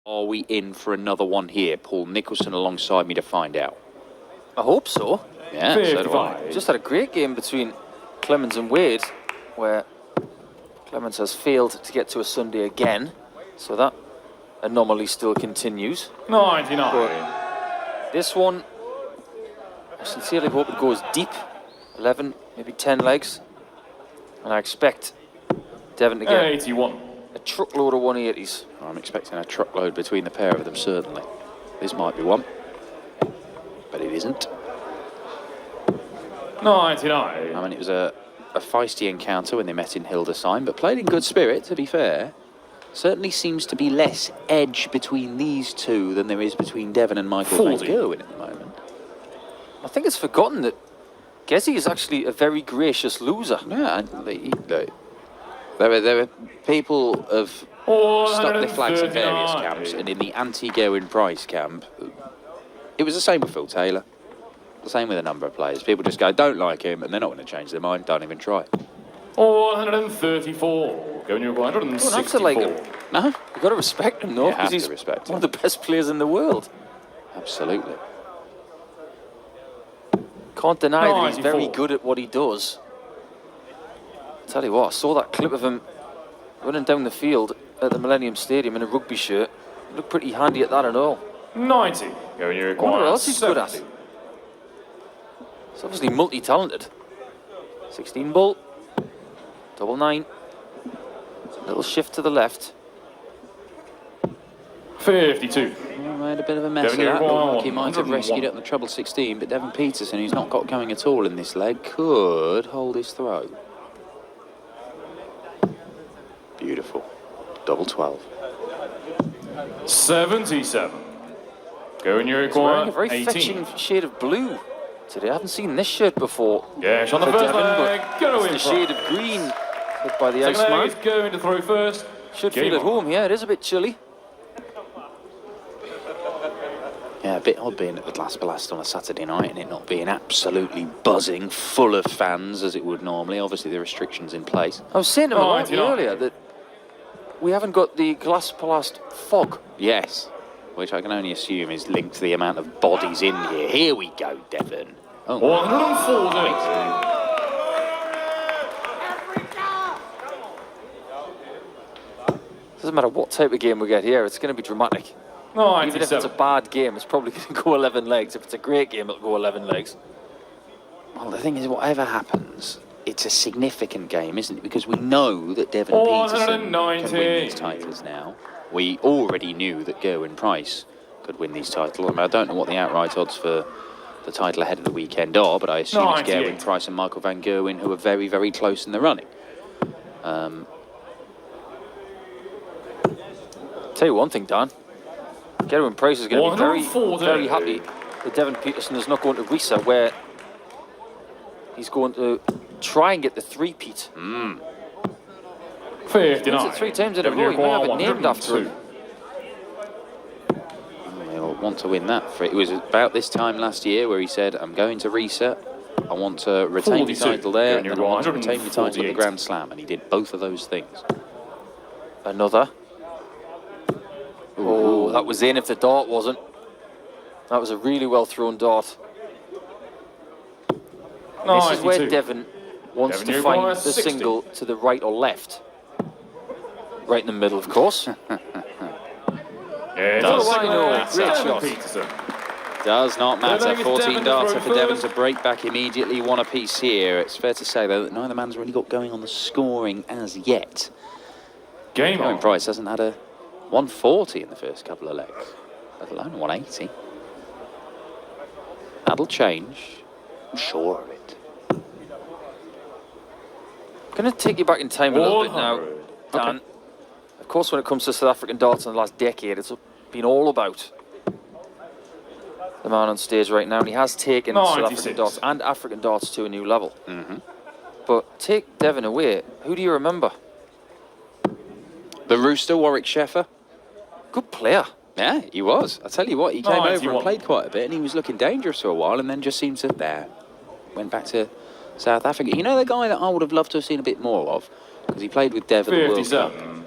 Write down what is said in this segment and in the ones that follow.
Are we in for another one here? Paul Nicholson alongside me to find out. I hope so. Yeah, so do I. Just had a great game between Clemens and Wade, where Clemens has failed to get to a Sunday again, so that anomaly still continues. 99. But this one, I sincerely hope it goes deep, 11, maybe 10 legs, and I expect Devon to get 81. a truckload of 180s. I'm expecting a truckload between the pair of them, certainly. This might be one, but it isn't. 99. I mean, it was a feisty encounter when they met in Hildesheim, but played in good spirit, to be fair. Certainly seems to be less edge between these two than there is between Devon and Michael van 40. Gerwen at the moment. I think it's forgotten that Gezzy is actually a very gracious loser. Yeah, there are people of stuck their flags in various camps, and in the anti-Gerwin Price camp, it was the same with Phil Taylor. The same with a number of players. People just go, don't like him, and they're not going to change their mind, don't even try. 134. Going to 164. You don't have to like him. No? You've got to respect him, though, You have because he's to respect him. one of the best players in the world. Absolutely. Can't deny that he's 94. very good at what he does. Tell you what, I saw that clip of him running down the field at the Millennium Stadium in a rugby shirt. He looked pretty handy at that and all. 90. Going to I wonder what else he's good at. He's obviously multi-talented. 16 bull, double 9, little shift to the left. 52. Made a bit of a mess of that. Looked like he might have rescued it on the treble 16, but Devon Peterson, who's not got going at all in this leg, could hold his throw. Beautiful. Double 12. 77. Going to He's wearing a require very 18. fetching shade of blue today. I haven't seen this shirt before. Yes, on the for first Devon, leg. but Going it's to the win. shade of green hit by the Second leg Iceman. is going to throw first. Should Game feel at on. home, yeah, it is a bit chilly. Yeah, a bit odd being at the Glass Blast on a Saturday night and it not being absolutely buzzing, full of fans as it would normally. Obviously, the restrictions in place. I was saying to Maloney 99. earlier that we haven't got the Glass Palast fog. Yes, which I can only assume is linked to the amount of bodies in here. Here we go, Devon. Oh, 140. Doesn't matter what type of game we get here, it's going to be dramatic. Even if it's a 97. bad game, it's probably going to go 11 legs. If it's a great game, it'll go 11 legs. well, the thing is, whatever happens, it's a significant game, isn't it? Because we know that Devon Peterson can 190. win these titles now. We already knew that Gerwin Price could win these titles. I mean, I don't know what the outright odds for the title ahead of the weekend are, but I assume it's 98. Gerwin Price and Michael van Gerwen who are very, very close in the running. Tell you one thing, Dan. Gerwin Price is going to be very, 140. very happy that Devon Peterson is not going to Risa, where he's going to try and get the three-peat. 59. Wins it 3 times in a row. He might have it named after him. He'll want to win that. It was about this time last year where he said, I'm going to reset. I want to retain the 42. title there, Going and I want to retain the title at the 148. Grand Slam. And he did both of those things. Another. Oh, that was in if the dart wasn't. That was a really well thrown dart. This is where 92. Devon wants Devon, to you're find going the 60. single to the right or left. Right in the middle, of course. Yeah, Does. second I know. leg, Great Devon shot. Peterson. Does not matter. Devon 14 darter throw for Devon first. to break back immediately. One apiece here. It's fair to say, though, that neither man's really got going on the scoring as yet. Game Gerwin on. Price hasn't had a 140 in the first couple of legs, let alone a 180. That'll change. I'm sure of it. I'm going to take you back in time a little bit now, 100. Dan. Okay. Of course, when it comes to South African darts in the last decade, it's been all about the man on stage right now, and he has taken South 96. African darts and African darts to a new level. Mm-hmm. But take Devon away, who do you remember? The Rooster, Warwick Sheffer. Good player. Yeah, he was. I tell you what, he came over and 91. played quite a bit, and he was looking dangerous for a while, and then just seemed to went back to South Africa. You know the guy that I would have loved to have seen a bit more of, because he played with Devon at the World Cup. 57.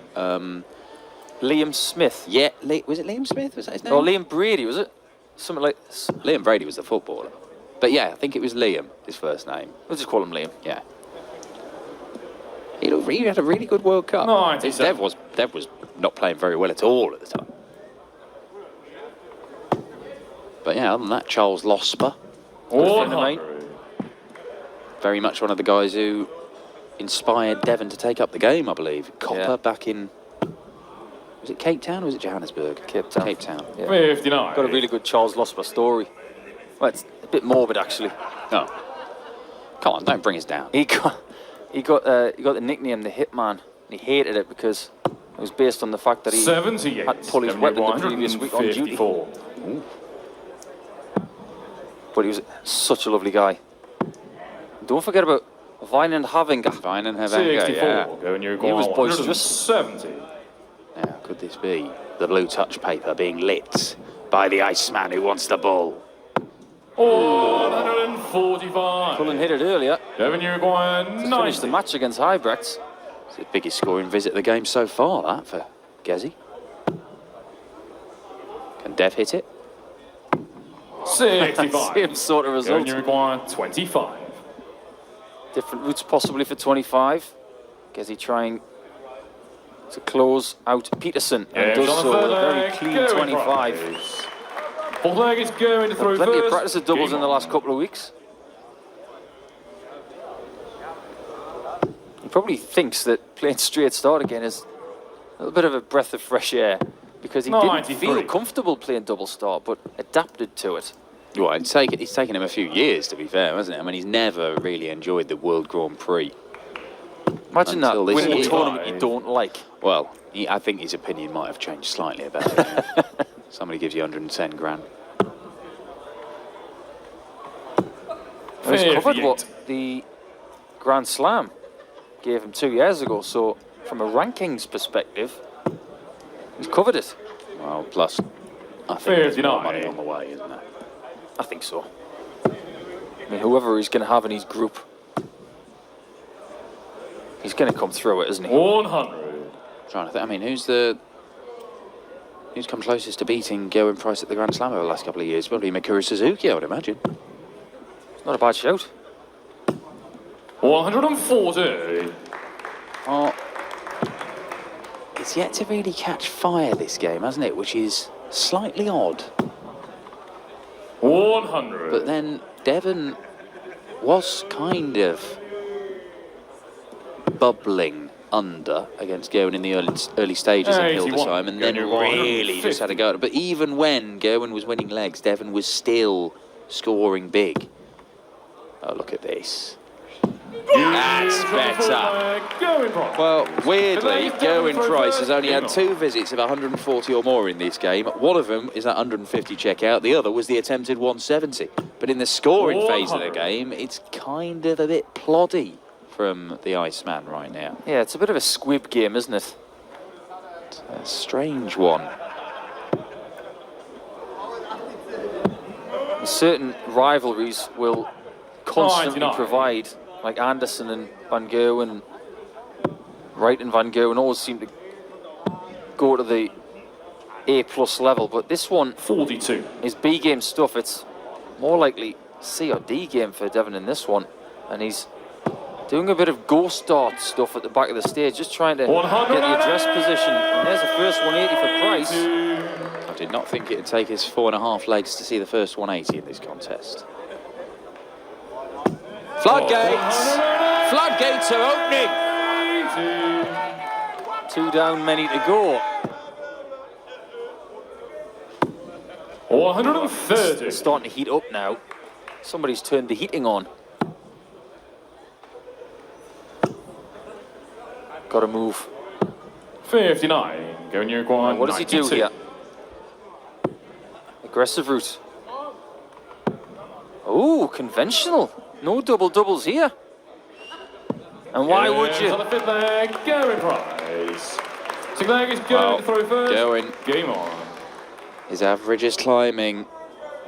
Liam Smith. Yeah, was it Liam Smith? Was that his name? Or Liam Brady, was it? Something like... Liam Brady was the footballer. But yeah, I think it was Liam, his first name. We'll just call him Liam. Yeah. He had a really good World Cup. 97. Dev was not playing very well at all at the time. But yeah, other than that, Charles Losper, 100. very much one of the guys who inspired Devon to take up the game, I believe. Copper Yeah. back in... Was it Cape Town or was it Johannesburg? Cape Town. Cape Town. Yeah. 59. Got a really good Charles Losper story. Well, it's a bit morbid, actually. Oh. Come on, don't bring us down. He got the nickname the Hitman. And he hated it because it was based on the fact that he 78. had to pull his weapon the previous week on duty. 154. But he was such a lovely guy. Don't forget about Vineland Havinga. Fine and have 64. yeah. Going Uruguay. He was boisterous. 170. Now, could this be the blue touch paper being lit by the Iceman who wants the ball? 145. Cullen hit it earlier. Devon Uruguay. Finished the 90. match against Highbrechts. It's the biggest scoring visit of the game so far, that, for Gezi. Can Dev hit it? 65. Same sort of Going result. Uruguay. 25. Different routes possibly for 25. Gezi trying to close out Peterson. And does so with a very clean 25. Fourth leg is going through Plenty first. of practice of doubles Game in the on. last couple of weeks. He probably thinks that playing straight start again is a little bit of a breath of fresh air because he didn't 93. feel comfortable playing double start, but adapted to it. Well, it's taken him a few years, to be fair, hasn't it? I mean, he's never really enjoyed the World Grand Prix. Imagine that, Until this winning a year. tournament you don't like. Well, I think his opinion might have changed slightly about it. Somebody gives you 110 grand. He's covered 58. what the Grand Slam gave him 2 years ago, so from a rankings perspective, he's covered it. Well, plus, I think there's more 59. money on the way, isn't there? I think so. I mean, whoever he's going to have in his group, he's going to come through it, isn't he? 100. Trying to think. I mean, who's come closest to beating Gerwin Price at the Grand Slam over the last couple of years? Probably Mikuru Suzuki, I would imagine. It's not a bad shout. 140. Oh, it's yet to really catch fire, this game, hasn't it? Which is slightly odd. 100. But then Devon was kind of bubbling under against Gerwin in the early stages at 81. Hildesheim, and then Gerwin really just had to go. But even when Gerwin was winning legs, Devon was still scoring big. Oh, look at this. That's better. Going Price. Well, weirdly, Today's Gerwin Devon Price first. has only had Game 2 visits of 140 or more in this game. One of them is that 150 checkout. The other was the attempted 170. But in the scoring phase of the 100. game, it's kind of a bit ploddy from the Iceman right now. Yeah, it's a bit of a squib game, isn't it? A strange one. Certain rivalries will constantly 99. provide, like Anderson and Van Gerwen, Wright and Van Gerwen always seem to go to the A+ level, but this one 42. is B game stuff. It's more likely C or D game for Devon in this one, and he's doing a bit of ghost dart stuff at the back of the stage, just trying to get the address position. And there's the first 180 for Price. I did not think it'd take us 4.5 legs to see the first 180 in this contest. Floodgates! Floodgates are opening! 2 down, many to go. 130. It's starting to heat up now. Somebody's turned the heating on. Got to move. 59. Going Uruguay. What does he do 92. here? Aggressive route. Oh, conventional. No double doubles here. And why would On you? the 5th leg, Gerwin Price. 6th leg is going Well, to throw first. Gerwin. Game on. His average is climbing,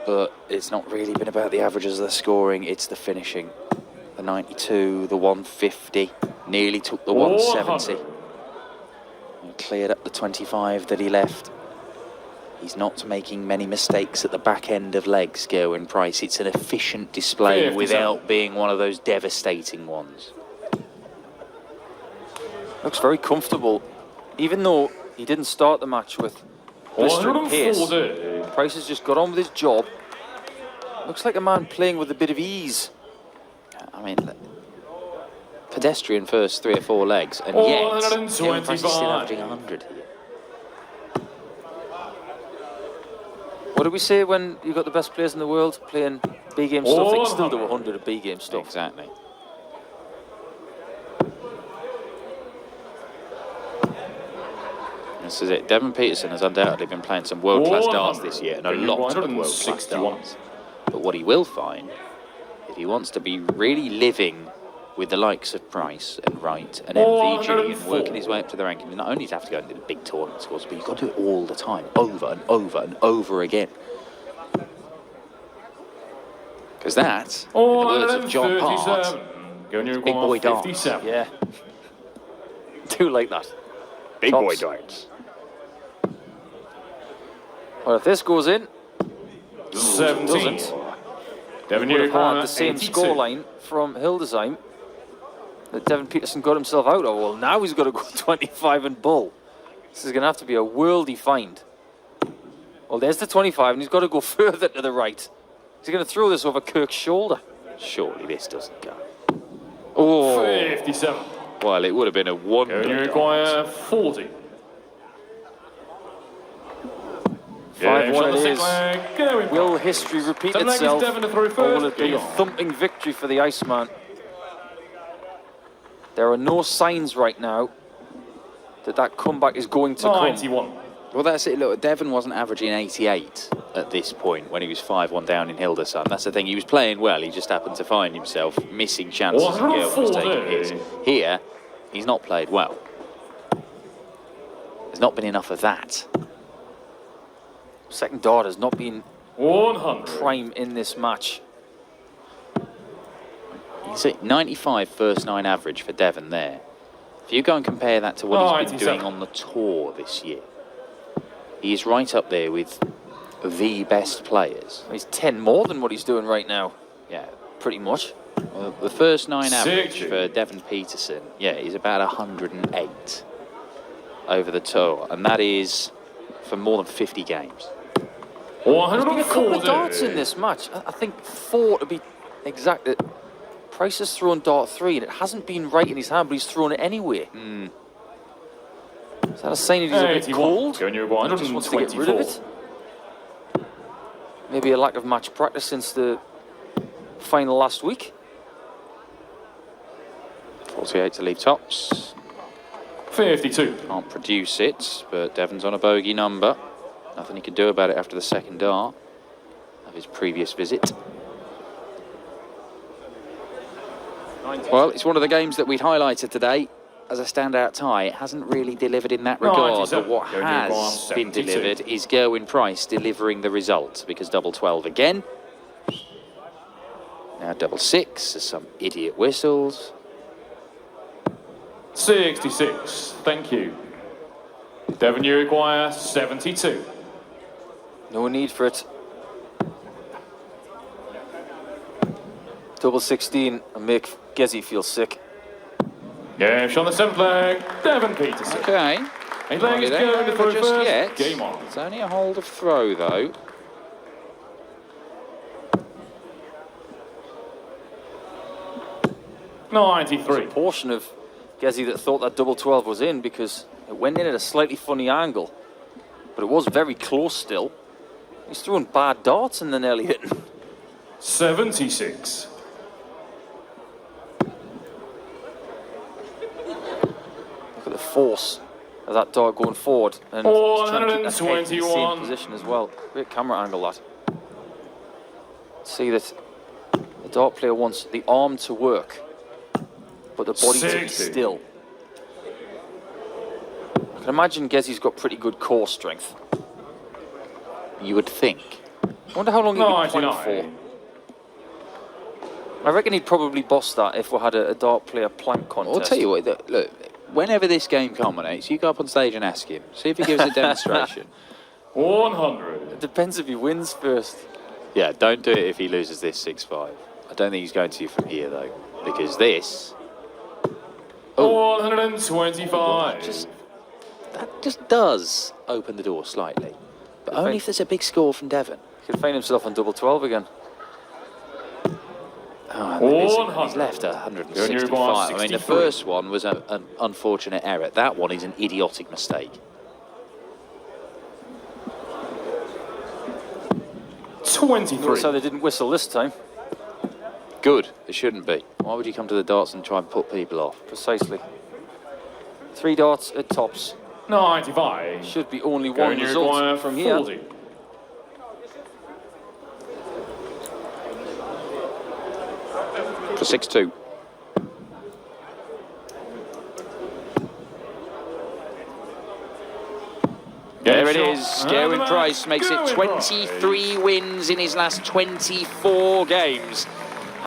but it's not really been about the averages of the scoring, it's the finishing. The 92, the 150, nearly took the 170. cleared up the 25 that he left. He's not making many mistakes at the back end of legs, Gerwyn Price. It's an efficient display 57. without being one of those devastating ones. Looks very comfortable, even though he didn't start the match with blistering pace. 140. Price has just got on with his job. Looks like a man playing with a bit of ease. I mean, pedestrian first 3 or 4 legs, and yet Gerwyn Price is still 125. averaging 100 here. What did we say when you got the best players in the world playing B-game stuff? They can still do 100 of B-game stuff. Exactly. This is it. Devon Peterson has undoubtedly been playing some world-class darts this year, and a lot of world-class 161. darts. But what he will find, if he wants to be really living with the likes of Price and Wright and MVG and 104. working his way up to the ranking, not only does he have to go into the big tournament scores, but you've got to do it all the time, over and over and over again. Because that, in the words of John Part, Big big boy darts. 57. Yeah. Do like that. big Tops. boy darts. Well, if this goes in, 17. doesn't. Devon Would have had Uruguay, the same 82. scoreline from Hildesheim that Devon Peterson got himself out of. Well, now he's got to go 25 and bull. This is going to have to be a worldy find. Well, there's the 25, and he's got to go further to the right. He's going to throw this over Kirk's shoulder. Surely this doesn't go. Oh, 57. Well, it would have been a wonder. Devon Uruguay, 40. 5-1 it is. Going Will history repeat Seven legs, itself, Devon to throw or will first. it be a thumping victory for the Iceman? There are no signs right now that that comeback is going to come. 91. Well, that's it. Look, Devon wasn't averaging 88 at this point when he was 5-1 down in Hildesheim. That's the thing. He was playing well. He just happened to find himself missing chances and Gerwyn was taking hits. Here, he's not played well. There's not been enough of that. Second dart has not been 100. prime in this match. You see, 95 first 9 average for Devon there. If you go and compare that to what he's been 97. doing on the tour this year, he is right up there with the best players. He's 10 more than what he's doing right now, Yeah. pretty much. Well, the first 9 average 60. for Devon Peterson, yeah, is about 108 over the tour, and that is for more than 50 games. There's been a couple of 140. darts in this match. I think 4 to be exact. Price has thrown dart 3 and it hasn't been right in his hand, but he's thrown it anyway. Is that a sign that he's a bit 81. cold? Devon Uruguay, He just wants to get rid of it? Maybe a lack of match practice since the final last week. 48 to leave tops. 52. Can't produce it, but Devon's on a bogey number. Nothing he can do about it after the second dart of his previous visit. Well, it's one of the games that we'd highlighted today as a standout tie. It hasn't really delivered in that regard, 97. but what Going has Uruguay, been 72. delivered is Gerwyn Price delivering the result, because double 12 again. Now double 6 as some idiot whistles. 66. Thank you. Devon Uruguay, 72. No need for it. Double 16 and make Gezi feel sick. Yeah, on the 7th leg, Devon Peterson. Okay. 8 Well, legs it ain't going to over throw just first. yet. Game on. It's only a hold of throw, though. A 93. portion of Gezi that thought that double 12 was in because it went in at a slightly funny angle. But it was very close still. He's throwing bad darts and then nearly hitting. 76. Look at the force of that dart going forward. And he's trying to keep that head in the same 121. position as well. Great camera angle, that. See that the dart player wants the arm to work, but the body to be 60. still. I can imagine Gezi's got pretty good core strength. You would think. I wonder how long he could point 99. for. I reckon he'd probably boss that if we had a dart player plank contest. I'll tell you what, look, whenever this game culminates, you go up on stage and ask him. See if he gives a demonstration. 100. It depends if he wins first. Yeah, don't do it if he loses this 6-5. I don't think he's going to from here, though, because this... Oh, 125. that just does open the door slightly. But only if there's a big score from Devon. He could find himself on double 12 again. Oh, there is- 100. he's left Junior 165. bar I mean, the 63. first one was an unfortunate error. That one is an idiotic mistake. 23. Notice how they didn't whistle this time. Good. It shouldn't be. Why would you come to the darts and try and put people off? Precisely. 3 darts at tops. 95. Should be only one Junior result Guire from here. 40. For 6-2. There it is. Gerwyn Price makes it 23 wins in his last 24 games.